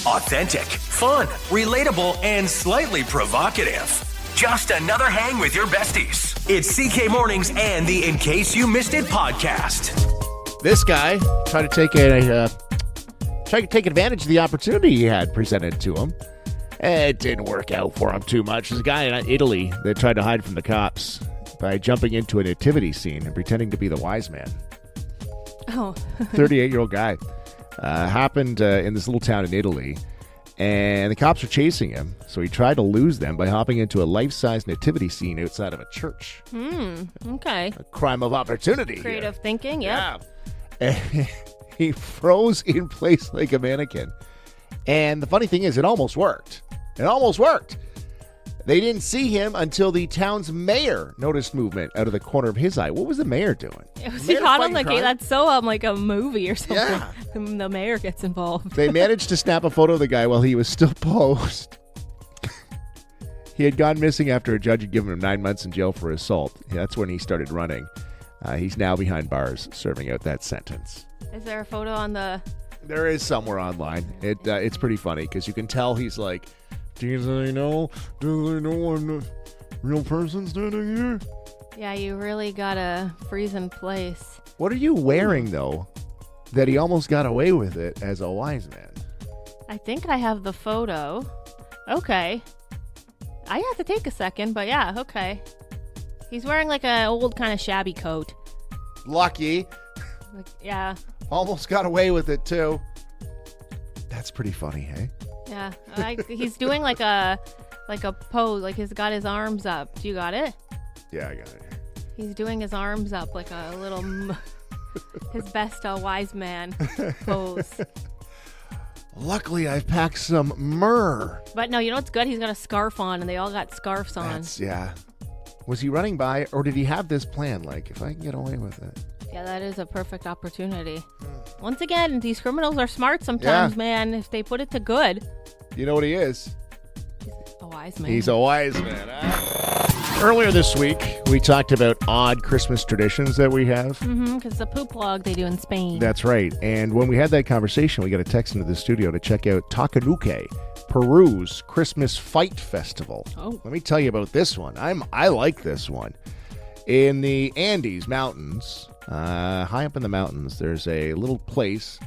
Authentic, fun, relatable, and slightly provocative. Just another hang with your besties. It's CK Mornings and the In Case You Missed It podcast. This guy tried to take advantage of the opportunity he had presented to him. It didn't work out for him too much. There's a guy in Italy that tried to hide from the cops by jumping into a nativity scene and pretending to be the wise man. Oh. 38-year-old guy. Happened in this little town in Italy, and the cops were chasing him, so he tried to lose them by hopping into a life-size nativity scene outside of a church. Okay. A crime of opportunity. Creative thinking, yep. Yeah. And he froze in place like a mannequin. And the funny thing is, it almost worked. It almost worked. They didn't see him until the town's mayor noticed movement out of the corner of his eye. What was the mayor doing? He caught him like, that's so like a movie or something. Yeah. The mayor gets involved. They managed to snap a photo of the guy while he was still posed. He had gone missing after a judge had given him 9 months in jail for assault. That's when he started running. He's now behind bars serving out that sentence. Is there a photo on the... There is somewhere online. It's pretty funny because you can tell he's like, do they know I'm a real person standing here? Yeah, you really gotta freeze in place. What are you wearing, though, that he almost got away with it as a wise man? I think I have the photo. Okay. I have to take a second, but yeah, okay. He's wearing like an old kind of shabby coat. Lucky. Yeah. Almost got away with it, too. That's pretty funny, hey? Yeah. He's doing like a pose, like he's got his arms up. Do you got it? Yeah, I got it. He's doing his arms up like a little, his best wise man pose. Luckily, I've packed some myrrh. But no, you know what's good? He's got a scarf on, and they all got scarves on. Yeah. Was he running by, or did he have this plan? Like, if I can get away with it. Yeah, that is a perfect opportunity. Once again, these criminals are smart sometimes, man. If they put it to good. You know what he is? He's a wise man. He's a wise man. Earlier this week, we talked about odd Christmas traditions that we have. Because the poop log they do in Spain. That's right. And when we had that conversation, we got a text into the studio to check out Chatham-Kent, Peru's Christmas Fight Festival. Oh. Let me tell you about this one. I like this one. In the Andes Mountains, high up in the mountains, there's a little place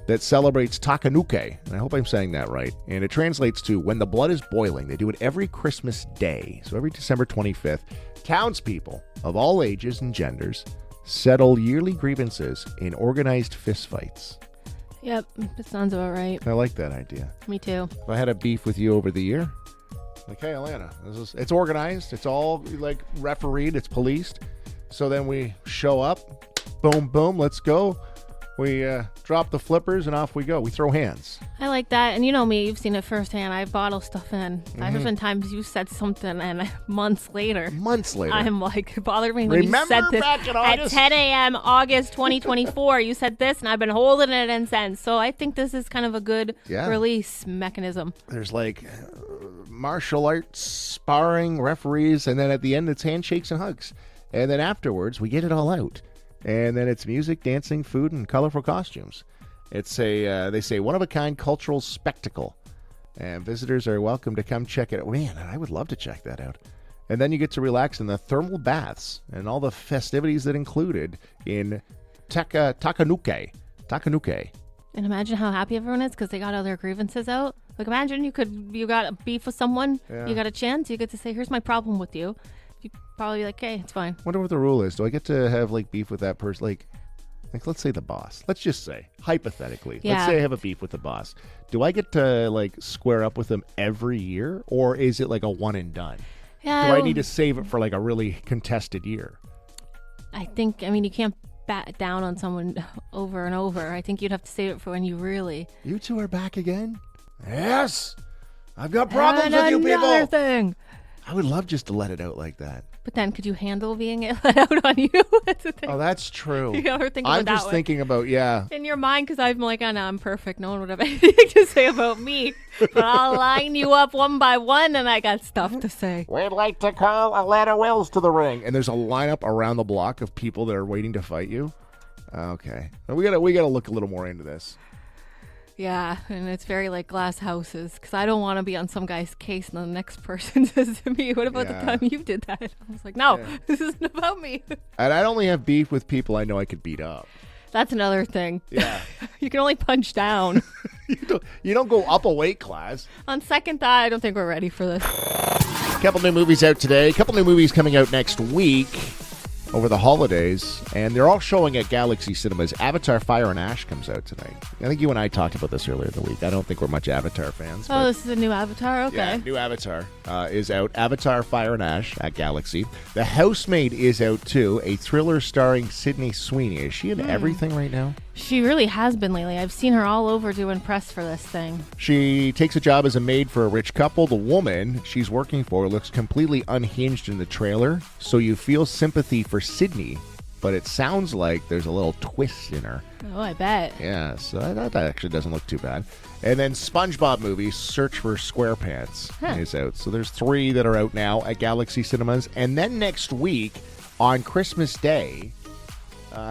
that celebrates Chatham-Kent, and I hope I'm saying that right. And it translates to when the blood is boiling. They do it every Christmas day. So every December 25th, townspeople of all ages and genders settle yearly grievances in organized fistfights. Yep, that sounds about right. I like that idea. Me too. If I had a beef with you over the year, like, hey, Alana, it's organized. It's all like refereed. It's policed. So then we show up. Boom, boom. Let's go. We drop the flippers and off we go. We throw hands. I like that. And you know me, you've seen it firsthand. I bottle stuff in. There's been times you said something and months later, I'm like, it bothered me when Remember you said this. back in At August? 10 a.m. August 2024, you said this and I've been holding it in since. So I think this is kind of a good release mechanism. There's like martial arts, sparring, referees, and then at the end it's handshakes and hugs. And then afterwards, we get it all out. And then it's music, dancing, food, and colorful costumes. It's they say, one-of-a-kind cultural spectacle. And visitors are welcome to come check it out. Man, I would love to check that out. And then you get to relax in the thermal baths and all the festivities that included in Chatham-Kent. And imagine how happy everyone is because they got all their grievances out. Like, imagine you got a beef with someone. Yeah. You got a chance. You get to say, here's my problem with you. You'd probably be like, hey, it's fine. Wonder what the rule is. Do I get to have like beef with that person? Like let's say the boss. Let's just say, hypothetically, let's say I have a beef with the boss. Do I get to like square up with them every year, or is it like a one and done? Yeah. Do I need to save it for like a really contested year? I mean, you can't bat down on someone over and over. I think you'd have to save it for when you really. You two are back again? Yes. I've got problems with you people. Another thing. I would love just to let it out like that. But then, could you handle being let out on you? That's the thing. Oh, that's true. You ever think about I'm just thinking about, in your mind, because I'm like, oh no, I'm perfect. No one would have anything to say about me. But I'll line you up one by one, and I got stuff to say. We'd like to call Alana Wills to the ring. And there's a lineup around the block of people that are waiting to fight you. Okay, we gotta look a little more into this. Yeah, and it's very like glass houses because I don't want to be on some guy's case and the next person says to me, what about the time you did that? I was like, no, this isn't about me. And I only have beef with people I know I could beat up. That's another thing. Yeah. You can only punch down. You don't go up a weight class. On second thought, I don't think we're ready for this. A couple new movies out today. A couple new movies coming out next week over the holidays. And they're all showing at Galaxy Cinemas. Avatar Fire and Ash comes out tonight. I think you and I talked about this earlier in the week. I don't think we're much Avatar fans. Oh, this is a new Avatar? Okay. Yeah, new Avatar is out. Avatar Fire and Ash at Galaxy. The Housemaid is out too. A thriller starring Sydney Sweeney. Is she in everything right now? She really has been lately. I've seen her all over doing press for this thing. She takes a job as a maid for a rich couple. The woman she's working for looks completely unhinged in the trailer, so you feel sympathy for Sydney, but it sounds like there's a little twist in her. Oh, I bet. Yeah, so that actually doesn't look too bad. And then SpongeBob movie, Search for SquarePants, is out. So there's 3 that are out now at Galaxy Cinemas. And then next week, on Christmas Day,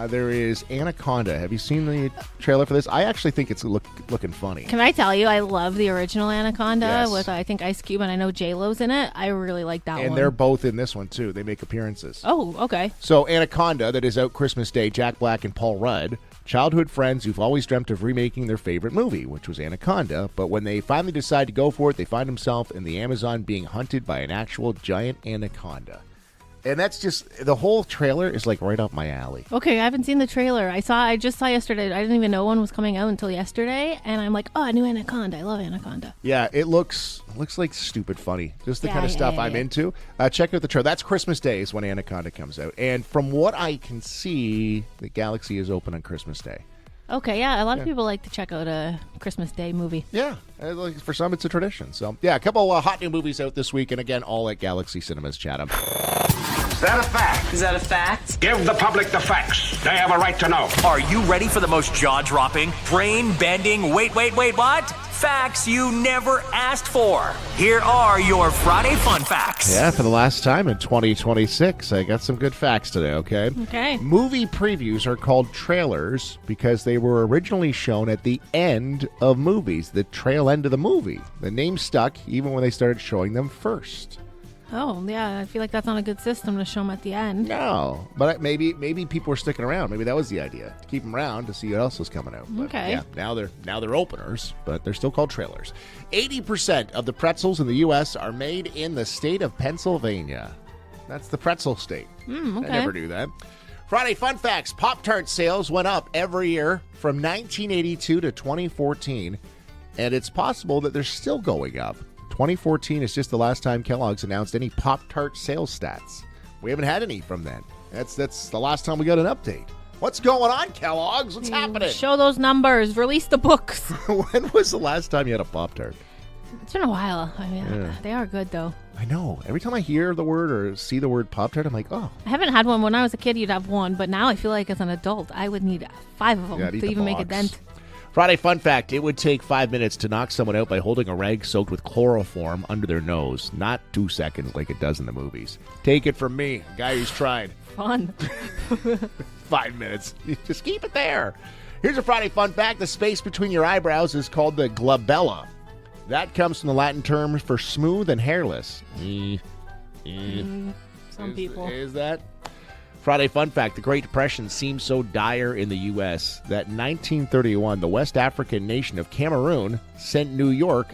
there is Anaconda. Have you seen the trailer for this? I actually think it's looking funny. Can I tell you, I love the original Anaconda with, I think, Ice Cube, and I know J-Lo's in it. I really like that one. And they're both in this one, too. They make appearances. Oh, okay. So Anaconda, that is out Christmas Day, Jack Black and Paul Rudd, childhood friends who've always dreamt of remaking their favorite movie, which was Anaconda. But when they finally decide to go for it, they find themselves in the Amazon being hunted by an actual giant anaconda. And that's just, the whole trailer is like right up my alley. Okay, I haven't seen the trailer. I just saw yesterday. I didn't even know one was coming out until yesterday. And I'm like, oh, a new Anaconda. I love Anaconda. Yeah, it looks like stupid funny. Just the kind of stuff I'm into. Check out the trailer. That's Christmas Day is when Anaconda comes out. And from what I can see, the Galaxy is open on Christmas Day. Okay, yeah. A lot of people like to check out a Christmas Day movie. Yeah, for some it's a tradition. So, yeah, a couple hot new movies out this week. And again, all at Galaxy Cinemas, Chatham. Is that a fact? Is that a fact? Give the public the facts. They have a right to know. Are you ready for the most jaw-dropping, brain-bending, wait, what? Facts you never asked for. Here are your Friday Fun Facts. Yeah, for the last time in 2026, I got some good facts today, okay? Okay. Movie previews are called trailers because they were originally shown at the end of movies, the trail end of the movie. The name stuck even when they started showing them first. Oh, yeah. I feel like that's not a good system to show them at the end. No, but maybe people were sticking around. Maybe that was the idea, to keep them around to see what else was coming out. But okay. Yeah, now they're openers, but they're still called trailers. 80% of the pretzels in the U.S. are made in the state of Pennsylvania. That's the pretzel state. Okay. I never knew that. Friday Fun Facts. Pop-Tart sales went up every year from 1982 to 2014, and it's possible that they're still going up. 2014 is just the last time Kellogg's announced any Pop-Tart sales stats. We haven't had any from then. That's the last time we got an update. What's going on, Kellogg's? What's happening? Show those numbers. Release the books. When was the last time you had a Pop-Tart? It's been a while. I mean, they are good, though. I know. Every time I hear the word or see the word Pop-Tart, I'm like, oh. I haven't had one. When I was a kid, you'd have one. But now I feel like as an adult, I would need 5 of them to even make a dent. Friday Fun Fact. It would take 5 minutes to knock someone out by holding a rag soaked with chloroform under their nose. Not 2 seconds like it does in the movies. Take it from me, a guy who's tried. Fun. 5 minutes. Just keep it there. Here's a Friday Fun Fact. The space between your eyebrows is called the glabella. That comes from the Latin term for smooth and hairless. Some people. Is that? Friday Fun Fact. The Great Depression seemed so dire in the U.S. that in 1931, the West African nation of Cameroon sent New York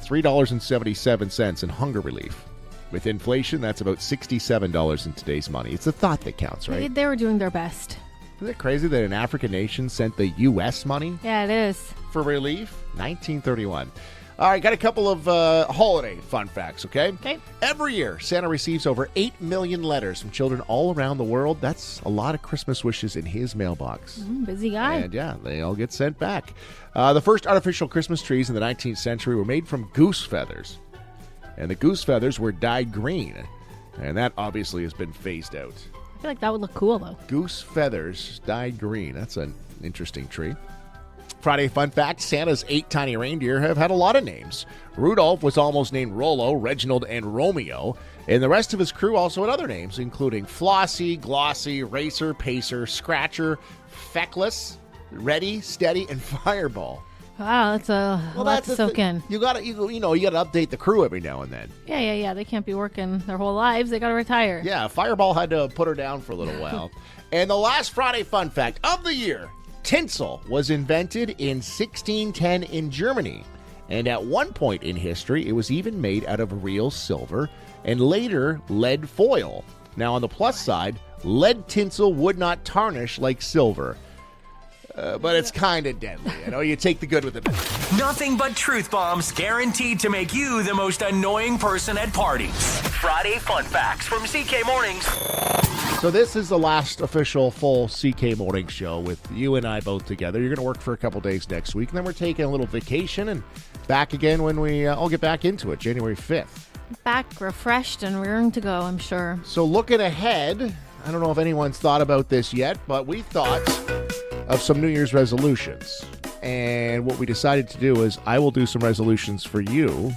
$3.77 in hunger relief. With inflation, that's about $67 in today's money. It's the thought that counts, right? They were doing their best. Isn't it crazy that an African nation sent the U.S. money Yeah, it is. for relief? 1931. All right, got a couple of holiday fun facts, okay? Okay. Every year, Santa receives over 8 million letters from children all around the world. That's a lot of Christmas wishes in his mailbox. Busy guy. And yeah, they all get sent back. The first artificial Christmas trees in the 19th century were made from goose feathers. And the goose feathers were dyed green. And that obviously has been phased out. I feel like that would look cool, though. Goose feathers dyed green. That's an interesting tree. Friday fun fact, Santa's 8 tiny reindeer have had a lot of names. Rudolph was almost named Rollo, Reginald, and Romeo. And the rest of his crew also had other names, including Flossie, Glossy, Racer, Pacer, Scratcher, Feckless, Ready, Steady, and Fireball. Wow, that's a lot to soak in. You got to, you got to update the crew every now and then. Yeah. They can't be working their whole lives. They got to retire. Yeah, Fireball had to put her down for a little while. And the last Friday fun fact of the year, tinsel was invented in 1610 in Germany. And at one point in history, it was even made out of real silver and later lead foil. Now, on the plus side, lead tinsel would not tarnish like silver. But it's kind of deadly. You take the good with the bad. Nothing but truth bombs guaranteed to make you the most annoying person at parties. Friday Fun Facts from CK Mornings. So this is the last official full CK Morning show with you and I both together. You're going to work for a couple days next week, and then we're taking a little vacation and back again when we all get back into it, January 5th. Back refreshed and rearing to go, I'm sure. So looking ahead, I don't know if anyone's thought about this yet, but we thought of some New Year's resolutions. And what we decided to do is I will do some resolutions for you,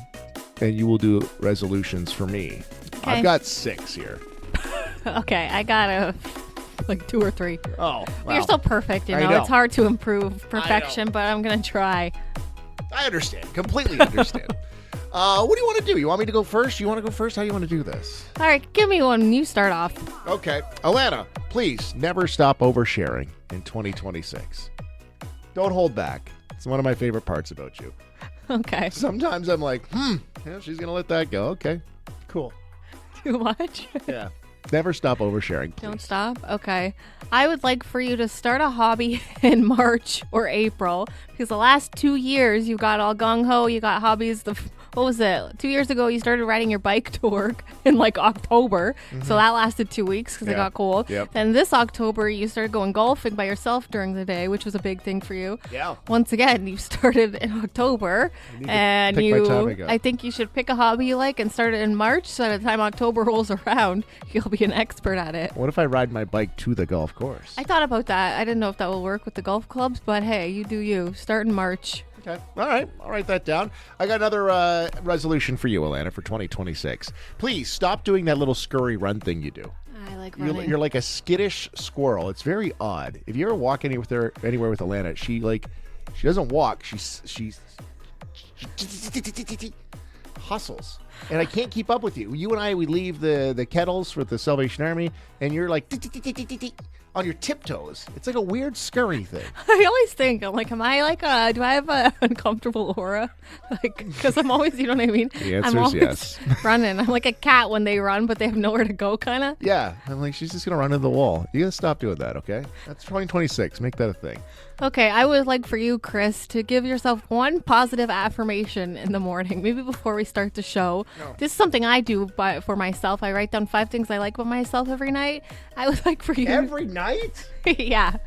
and you will do resolutions for me. Okay. I've got 6 here. Okay, I got like 2 or 3. Oh, well, You're so perfect, I know. It's hard to improve perfection, but I'm going to try. I understand. Completely understand. What do you want to do? You want me to go first? You want to go first? How do you want to do this? All right, give me one. You start off. Okay. Alana, please never stop oversharing in 2026. Don't hold back. It's one of my favorite parts about you. Okay. Sometimes I'm like, she's going to let that go. Okay, cool. Too much? Yeah. Never stop oversharing, please. Don't stop? Okay. I would like for you to start a hobby in March or April because the last 2 years you got all gung-ho. You got hobbies. What was it? 2 years ago you started riding your bike to work in like October. So that lasted 2 weeks because it got cold. Yep. Then this October you started going golfing by yourself during the day, which was a big thing for you. Yeah. Once again, you started in October. And pick my timing up. I think you should pick a hobby you like and start it in March so by the time October rolls around, you'll be an expert at it. What if I ride my bike to the golf course? I thought about that. I didn't know if that will work with the golf clubs, but hey, you do you. Start in March. Okay. All right. I'll write that down. I got another resolution for you, Alana, for 2026. Please stop doing that little scurry run thing you do. I like running. You're like a skittish squirrel. It's very odd. If you ever walk anywhere with Alana, she doesn't walk. She hustles. And I can't keep up with you. You and I, we leave the kettles with the Salvation Army, and you're like on your tiptoes. It's like a weird scurry thing. I always think, I'm like, am I like do I have an uncomfortable aura? Like, because I'm always, you know what I mean? The answer I'm is always yes. running. I'm like a cat when they run, but they have nowhere to go, kind of. Yeah. I'm like, she's just going to run into the wall. You got to stop doing that, okay? That's 2026. Make that a thing. Okay, I would like for you, Chris, to give yourself one positive affirmation in the morning, maybe before we start the show. No. This is something I do for myself. I write down 5 things I like about myself every night. I would like for you... Every night? Yeah.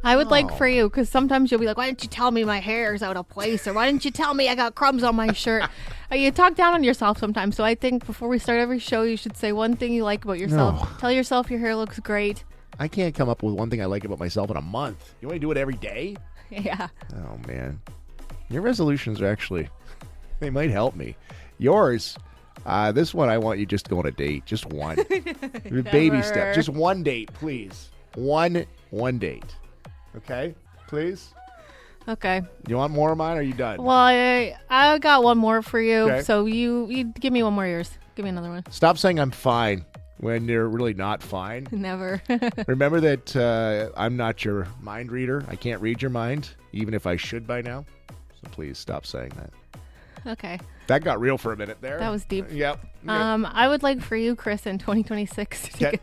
I would like for you, because sometimes you'll be like, why didn't you tell me my hair is out of place? Or why didn't you tell me I got crumbs on my shirt? You talk down on yourself sometimes. So I think before we start every show, you should say one thing you like about yourself. No. Tell yourself your hair looks great. I can't come up with one thing I like about myself in a month. You want me to do it every day? Yeah. Oh, man. Your resolutions are actually, they might help me. Yours, this one I want you just to go on a date. Just one. Baby step. Just one date, please. One date. Okay? Please? Okay. You want more of mine or are you done? Well, I got one more for you. Okay. So you give me one more of yours. Give me another one. Stop saying I'm fine when you're really not fine. Never. Remember that I'm not your mind reader. I can't read your mind, even if I should by now. So please stop saying that. Okay. That got real for a minute there. That was deep. Yep. I would like for you, Chris, in 2026 to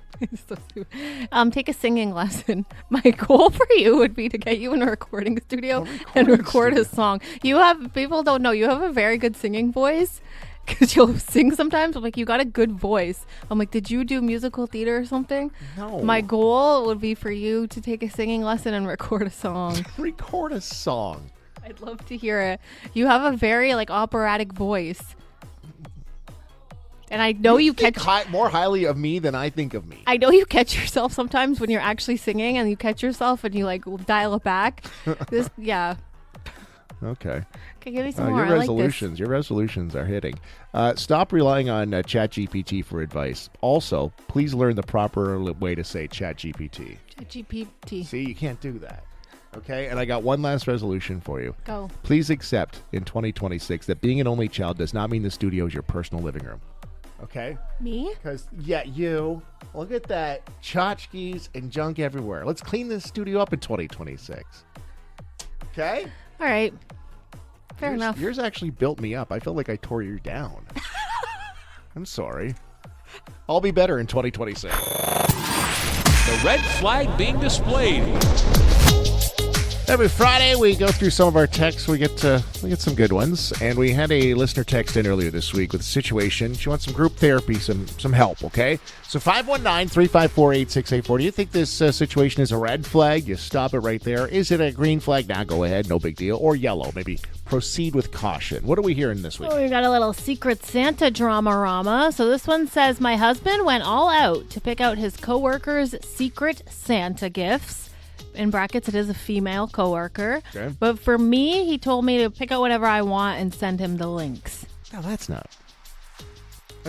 take a singing lesson. My goal for you would be to get you in a recording studio and record a song. People don't know, you have a very good singing voice. Because you'll sing sometimes. I'm like, you got a good voice. I'm like, did you do musical theater or something? No. My goal would be for you to take a singing lesson and record a song. Record a song. I'd love to hear it. You have a very operatic voice. And I know you catch more highly of me than I think of me. I know you catch yourself sometimes when you're actually singing and you catch yourself and you dial it back. Yeah. Okay. Okay, give me some more. Your I resolutions. Your resolutions are hitting. Stop relying on ChatGPT for advice. Also, please learn the proper way to say ChatGPT. ChatGPT. See, you can't do that. Okay, and I got one last resolution for you. Go. Please accept in 2026 that being an only child does not mean the studio is your personal living room. Okay? Me? Because, you. Look at that. Tchotchkes and junk everywhere. Let's clean this studio up in 2026. Okay? All right. Fair enough. Yours actually built me up. I feel like I tore you down. I'm sorry. I'll be better in 2026. The red flag being displayed. Every Friday, we go through some of our texts. We get some good ones, and we had a listener text in earlier this week with a situation. She wants some group therapy, some help. Okay, so 519-354-8684. Do you think this situation is a red flag? You stop it right there. Is it a green flag? Nah, go ahead, no big deal. Or yellow, maybe proceed with caution. What are we hearing this week? Oh, we got a little Secret Santa drama-rama. So this one says, my husband went all out to pick out his coworkers' Secret Santa gifts. In brackets, it is a female coworker. Okay. But for me, he told me to pick out whatever I want and send him the links. No, that's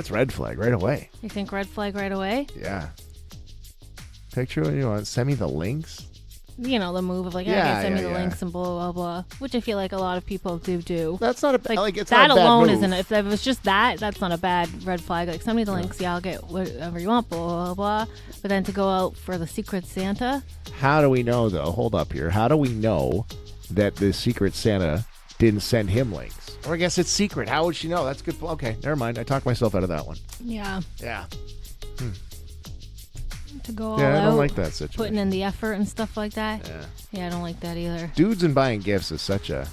red flag right away. You think red flag right away? Yeah. Picture what you want. Send me the links. You know, the move of like, Yeah, okay, send me yeah, the yeah. links and blah, blah, blah, which I feel like a lot of people do. That's not a it's that not a bad alone move. isn't. If it was just that, that's not a bad red flag. Like, send me the links, yeah, I'll get whatever you want, blah, blah, blah. But then to go out for the Secret Santa, How do we know, though? Hold up here. How do we know that the Secret Santa didn't send him links? Or I guess it's secret. How would she know? That's good. Okay, never mind. I talked myself out of that one. yeah, Yeah. to go all Yeah, I out, don't like that situation. putting in the effort and stuff like that. Yeah. I don't like that either. Dudes and buying gifts is such a...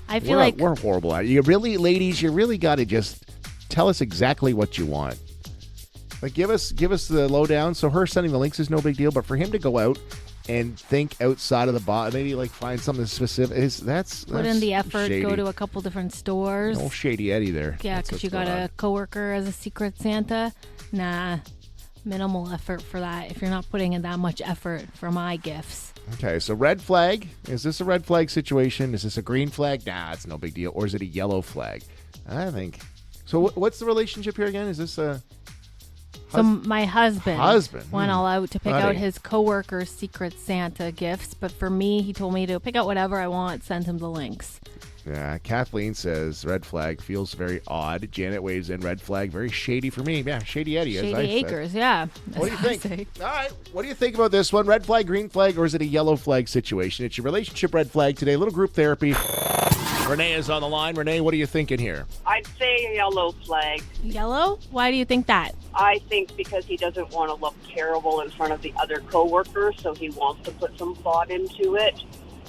I feel like we're horrible at it. You really, ladies, you really got to just tell us exactly what you want. Like, give us the lowdown. So her sending the links is no big deal, but for him to go out and think outside of the box, maybe like find something specific, that's put in the effort, shady. go to a couple different stores. No shady Eddie there. Yeah, That's because what's you got going a on. coworker as a Secret Santa. Nah, minimal effort for that. If you're not putting in that much effort for my gifts. Okay, so red flag. Is this a red flag situation? Is this a green flag? Nah, it's no big deal. Or is it a yellow flag? I think. So what's the relationship here again? Is this a... So my husband went all out to pick out Buddy. his coworkers' Secret Santa gifts, but for me, he told me to pick out whatever I want, send him the links. Yeah, Kathleen says red flag feels very odd. Janet waves in red flag, very shady for me. Yeah, shady Eddie. Shady as I said. acres, yeah. What do you That's what I think? say. All right, what do you think about this one? Red flag, green flag, or is it a yellow flag situation? It's your relationship red flag today. A little group therapy. Renee is on the line. Renee, what are you thinking here? I'd say a yellow flag. Yellow? Why do you think that? I think because he doesn't want to look terrible in front of the other coworkers, so he wants to put some thought into it.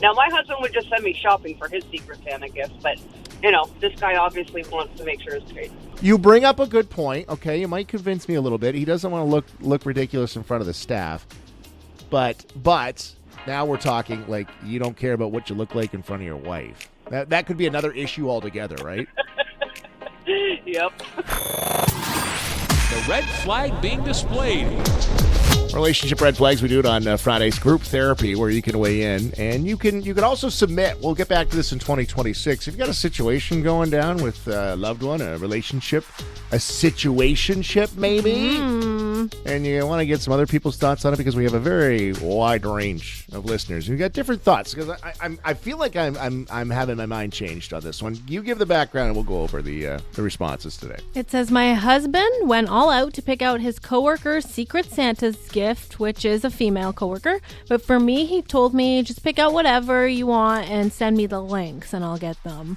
Now, my husband would just send me shopping for his Secret Santa gifts, but, this guy obviously wants to make sure it's great. You bring up a good point. Okay, you might convince me a little bit. He doesn't want to look ridiculous in front of the staff, but now we're talking like you don't care about what you look like in front of your wife. That could be another issue altogether, right? Yep. The red flag being displayed. Relationship red flags. We do it on Friday's group therapy, where you can weigh in, and you can also submit. We'll get back to this in 2026. If you've got a situation going down with a loved one, a relationship, a situationship maybe, and you want to get some other people's thoughts on it, because we have a very wide range of listeners. We've got different thoughts, because I feel like I'm having my mind changed on this one. You give the background, and we'll go over the responses today. It says, my husband went all out to pick out his coworker's Secret Santa's gift, which is a female coworker. But for me, he told me, just pick out whatever you want and send me the links, and I'll get them.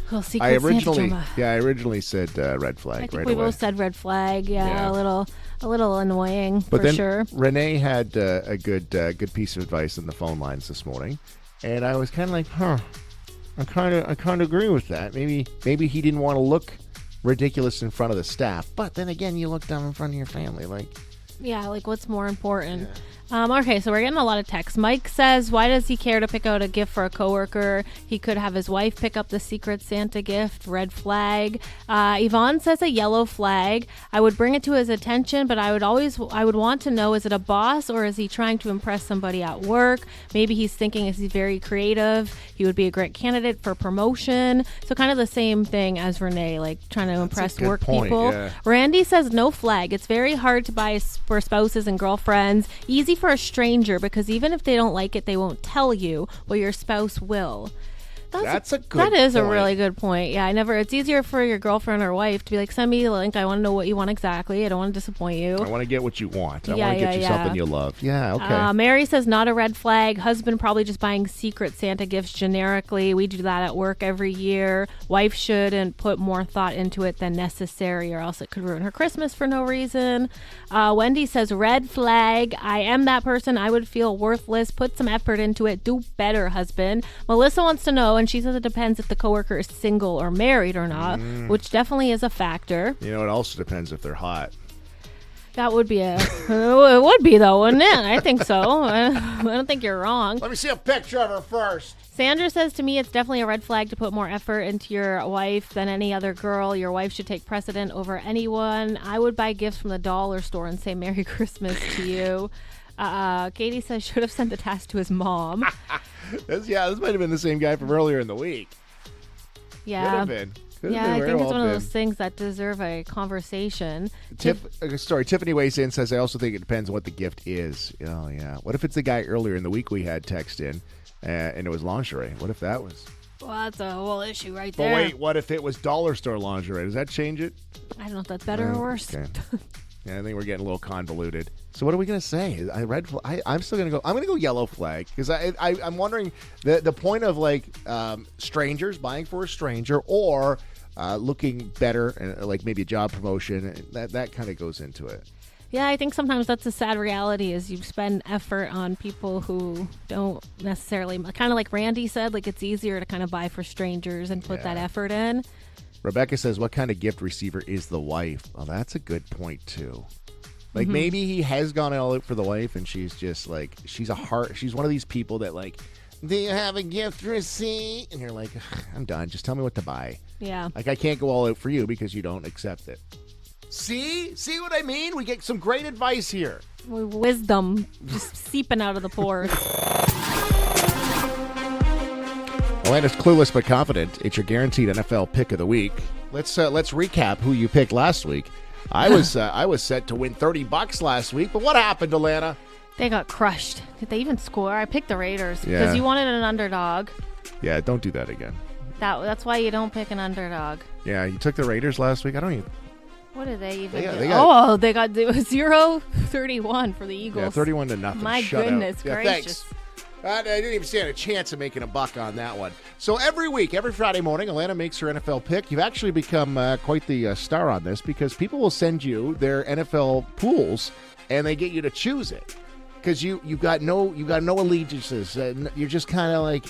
Little Secret Santa drama. I originally said red flag. I think right we away. both said red flag. Yeah, Yeah. a little annoying But for then sure. Renee had a good piece of advice in the phone lines this morning, and I was kind of like, I kind of agree with that. Maybe he didn't want to look ridiculous in front of the staff, but then again, you look down in front of your family, like. Yeah, like what's more important? Okay, so we're getting a lot of texts. Mike says, why does he care to pick out a gift for a coworker? He could have his wife pick up the Secret Santa gift. Red flag. Yvonne says a yellow flag. I would bring it to his attention, but I would want to know, is it a boss or is he trying to impress somebody at work? Maybe he's thinking, is he very creative? He would be a great candidate for promotion. So kind of the same thing as Renee, like trying to impress good work point, people. yeah. Randy says no flag. It's very hard to buy for spouses and girlfriends. Easy for a stranger because even if they don't like it, they won't tell you, but your spouse will. That's a good That is point. a really good point. Yeah, it's easier for your girlfriend or wife to be like, send me the link. I want to know what you want exactly. I don't want to disappoint you. I want to get what you want. I Yeah, want to get you yeah. something you love. Yeah, okay. Mary says, not a red flag. Husband probably just buying secret Santa gifts generically. We do that at work every year. Wife shouldn't put more thought into it than necessary or else it could ruin her Christmas for no reason. Wendy says, red flag. I am that person. I would feel worthless. Put some effort into it. Do better, husband. Melissa wants to know, and she says it depends if the coworker is single or married or not, which definitely is a factor. You know, it also depends if they're hot. That would be it would be though, wouldn't it? I think so. I don't think you're wrong. Let me see a picture of her first. Sandra says to me, it's definitely a red flag to put more effort into your wife than any other girl. Your wife should take precedent over anyone. I would buy gifts from the dollar store and say Merry Christmas to you. Katie says should have sent the task to his mom. This might have been the same guy from earlier in the week. Yeah. Could have been. I think it's one of those things that deserve a conversation. Tiffany weighs in, says, I also think it depends on what the gift is. Oh, yeah. What if it's the guy earlier in the week we had text in and it was lingerie? What if that was? Well, that's a whole issue right But there. wait, what if it was dollar store lingerie? Does that change it? I don't know if that's better or worse. Okay. Yeah, I think we're getting a little convoluted. So what are we going to say? I'm still going to go. I'm going to go yellow flag because I'm wondering the point of like strangers buying for a stranger or looking better and like maybe a job promotion. That kind of goes into it. Yeah, I think sometimes that's a sad reality is you spend effort on people who don't necessarily, kind of like Randy said, like it's easier to kind of buy for strangers and put that effort in. Rebecca says, what kind of gift receiver is the wife? Well, that's a good point, too. Like, maybe he has gone all out for the wife, and she's just, like, she's one of these people that, like, do you have a gift receipt? And you're like, I'm done. Just tell me what to buy. Yeah. Like, I can't go all out for you because you don't accept it. See what I mean? We get some great advice here. Wisdom just seeping out of the pores. Atlanta's Clueless but Confident. It's your guaranteed NFL pick of the week. Let's recap who you picked last week. I was set to win $30 last week, but what happened, Atlanta? They got crushed. Did they even score? I picked the Raiders Yeah. because you wanted an underdog. Yeah, don't do that again. That's why you don't pick an underdog. Yeah, you took the Raiders last week. I don't even. What did they even do? They got they got 0-31 for the Eagles. Yeah, 31-0. My Shutout. goodness yeah, gracious. Thanks. I didn't even stand a chance of making a buck on that one. So every week, every Friday morning, Atlanta makes her NFL pick. You've actually become quite the star on this because people will send you their NFL pools and they get you to choose it because you've got no allegiances. You're just kind of like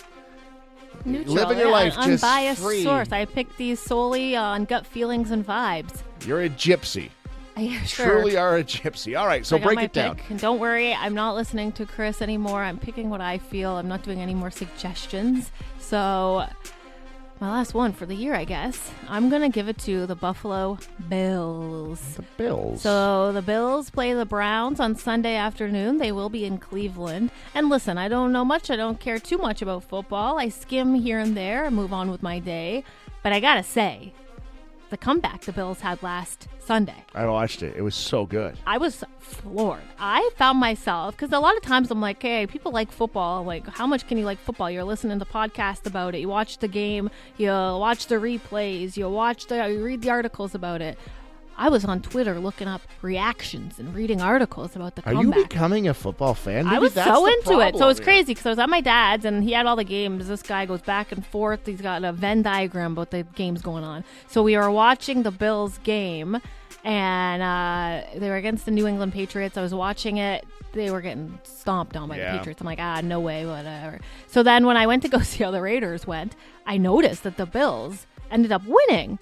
Neutral, living your life just unbiased free. source. I picked these solely on gut feelings and vibes. You're a gypsy. Yeah, sure. Truly are a gypsy. All right, so I got break my it down. pick. And don't worry, I'm not listening to Chris anymore. I'm picking what I feel. I'm not doing any more suggestions. So, my last one for the year, I guess. I'm going to give it to the Buffalo Bills. The Bills. So, the Bills play the Browns on Sunday afternoon. They will be in Cleveland. And listen, I don't know much. I don't care too much about football. I skim here and there and move on with my day. But I got to say, the comeback the Bills had last Sunday. I watched it. It was so good. I was floored. I found myself, because a lot of times I'm like, hey, people like football. I'm like, how much can you like football? You're listening to podcasts about it. You watch the game. You watch the replays. You read the articles about it. I was on Twitter looking up reactions and reading articles about the Are comeback. you becoming a football fan? Maybe I was that's so the into it. So it was problem crazy because I was at my dad's and he had all the games. This guy goes back and forth. He's got a Venn diagram about the games going on. So we were watching the Bills game and they were against the New England Patriots. I was watching it. They were getting stomped on by the Patriots. I'm like, no way, whatever. So then when I went to go see how the Raiders went, I noticed that the Bills ended up winning.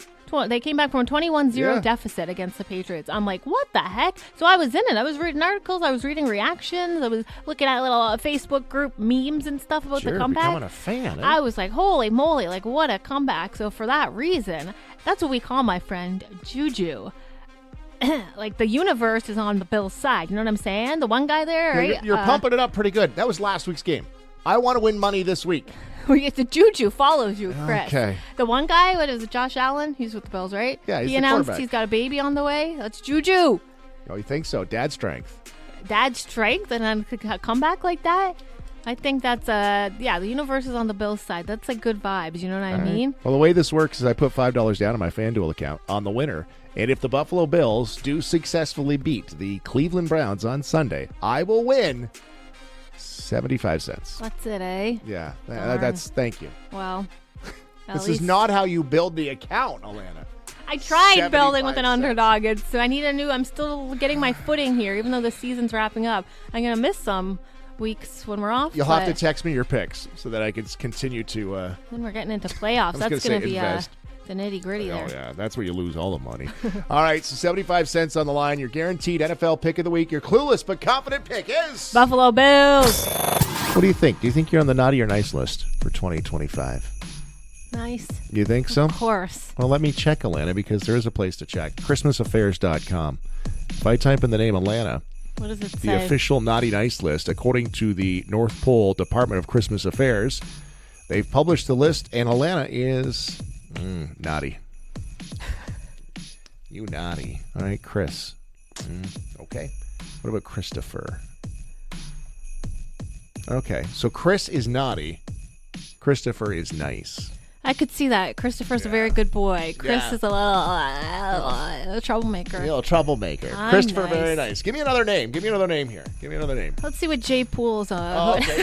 They came back from a 21-0 deficit against the Patriots. I'm like, what the heck? So I was in it. I was reading articles. I was reading reactions. I was looking at little Facebook group memes and stuff about the comeback. Becoming a fan. I was like, holy moly, like what a comeback. So for that reason, that's what we call my friend Juju. Like the universe is on the Bills' side. You know what I'm saying? The one guy there, right? You're pumping it up pretty good. That was last week's game. I want to win money this week. The Juju follows you, Chris. Okay. The one guy, what is it, Josh Allen? He's with the Bills, right? Yeah, he's he the announced quarterback. he's got a baby on the way. That's Juju. Oh, you think so? Dad strength. dad strength and then come back like that. I think that's the universe is on the Bills' side. That's like good vibes. You know what I mean? Well, the way this works is I put $5 down on my FanDuel account on the winner. And if the Buffalo Bills do successfully beat the Cleveland Browns on Sunday, I will win 75 cents. That's it, eh? Yeah, that's thank you. Well, this is not how you build the account, Alana. I tried 75 building with an cents. underdog. So I need I'm still getting my footing here, even though the season's wrapping up. I'm going to miss some weeks when we're off. You'll have to text me your picks so that I can continue to... Then we're getting into playoffs. That's going to be the nitty-gritty there. Oh, yeah. That's where you lose all the money. All right, so 75 cents on the line. Your guaranteed NFL pick of the week. Your clueless but confident pick is... Buffalo Bills. What do you think? Do you think you're on the naughty or nice list for 2025? Nice. You think so? Of course. Well, let me check, Alana, because there is a place to check. ChristmasAffairs.com. If I type in the name Alana... What does it the say? official naughty nice list, according to the North Pole Department of Christmas Affairs, they've published the list, and Alana is naughty. You naughty. All right, Chris. Okay. What about Christopher? Okay, so Chris is naughty. Christopher is nice. I could see that. Christopher's a very good boy. Chris is a little troublemaker. A little troublemaker. I'm Christopher, nice. very nice. Give me another name. Give me another name here. Give me another name. Let's see what Jay Poole's on. Oh, okay.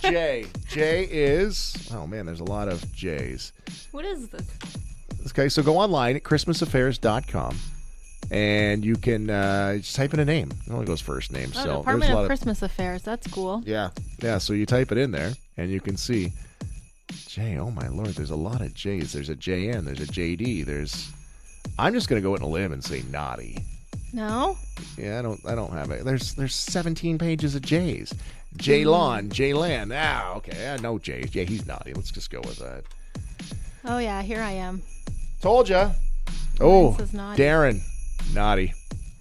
Jay. Jay is... Oh, man, there's a lot of J's. What is this? Okay, so go online at ChristmasAffairs.com, and you can just type in a name. It only goes first name. Oh, So Department there's a lot of Christmas Affairs. That's cool. Yeah, so you type it in there, and you can see... J, oh my lord, there's a lot of J's. There's a JN, there's a JD, I'm just going to go out on a limb and say naughty. No? Yeah, I don't have it. There's 17 pages of J's. J-Lon, J-Lan. Okay. No J's. Yeah, he's naughty. Let's just go with that. Oh, yeah, here I am. Told ya. Oh, Mine says naughty. Darren, naughty.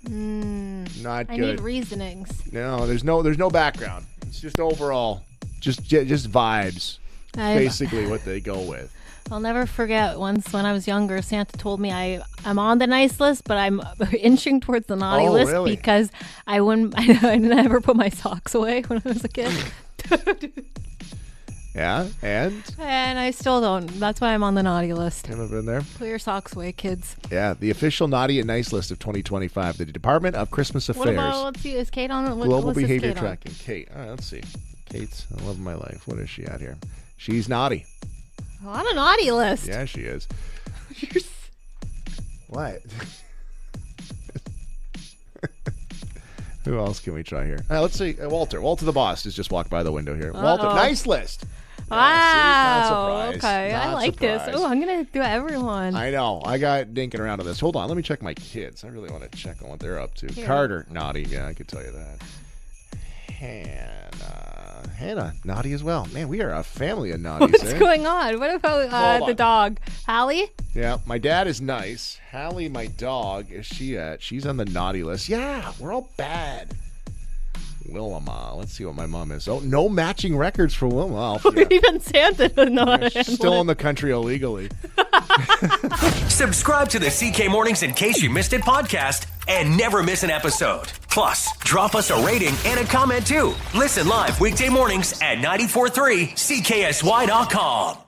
Not I good. need reasonings. No, there's no background. It's just overall, just vibes. Basically what they go with. I'll never forget once when I was younger, Santa told me I'm on the nice list, but I'm inching towards the naughty list really? because I never put my socks away when I was a kid. Yeah, and? And I still don't. That's why I'm on the naughty list. Haven't been there? Put your socks away, kids. Yeah, the official naughty and nice list of 2025. The Department of Christmas Affairs. What about, let's see, is Kate on it? Global what's this Behavior Kate on? Tracking. Kate. All right, let's see. Kate's the love of my life. What is she at here? She's naughty. Oh, on a naughty list. Yeah, she is. What? Who else can we try here? Let's see. Walter. Walter the boss has just walked by the window here. Walter, nice list. Wow. Not Okay, I like this. Oh, I'm going to do everyone. I know. I got dinking around to this. Hold on. Let me check my kids. I really want to check on what they're up to. Here. Carter, naughty. Yeah, I could tell you that. Hannah, naughty as well. Man, we are a family of naughties. What's going on? What about the dog? Hallie? Yeah, my dad is nice. Hallie, my dog, is she at? She's on the naughty list. Yeah, we're all bad. Wilma. Let's see what my mom is. Oh, no matching records for Wilma. Even Santa doesn't know how to handle Still it. in the country illegally. Subscribe to the CK Mornings in case you missed it podcast and never miss an episode. Plus, drop us a rating and a comment too. Listen live weekday mornings at 94.3 CKSY.com.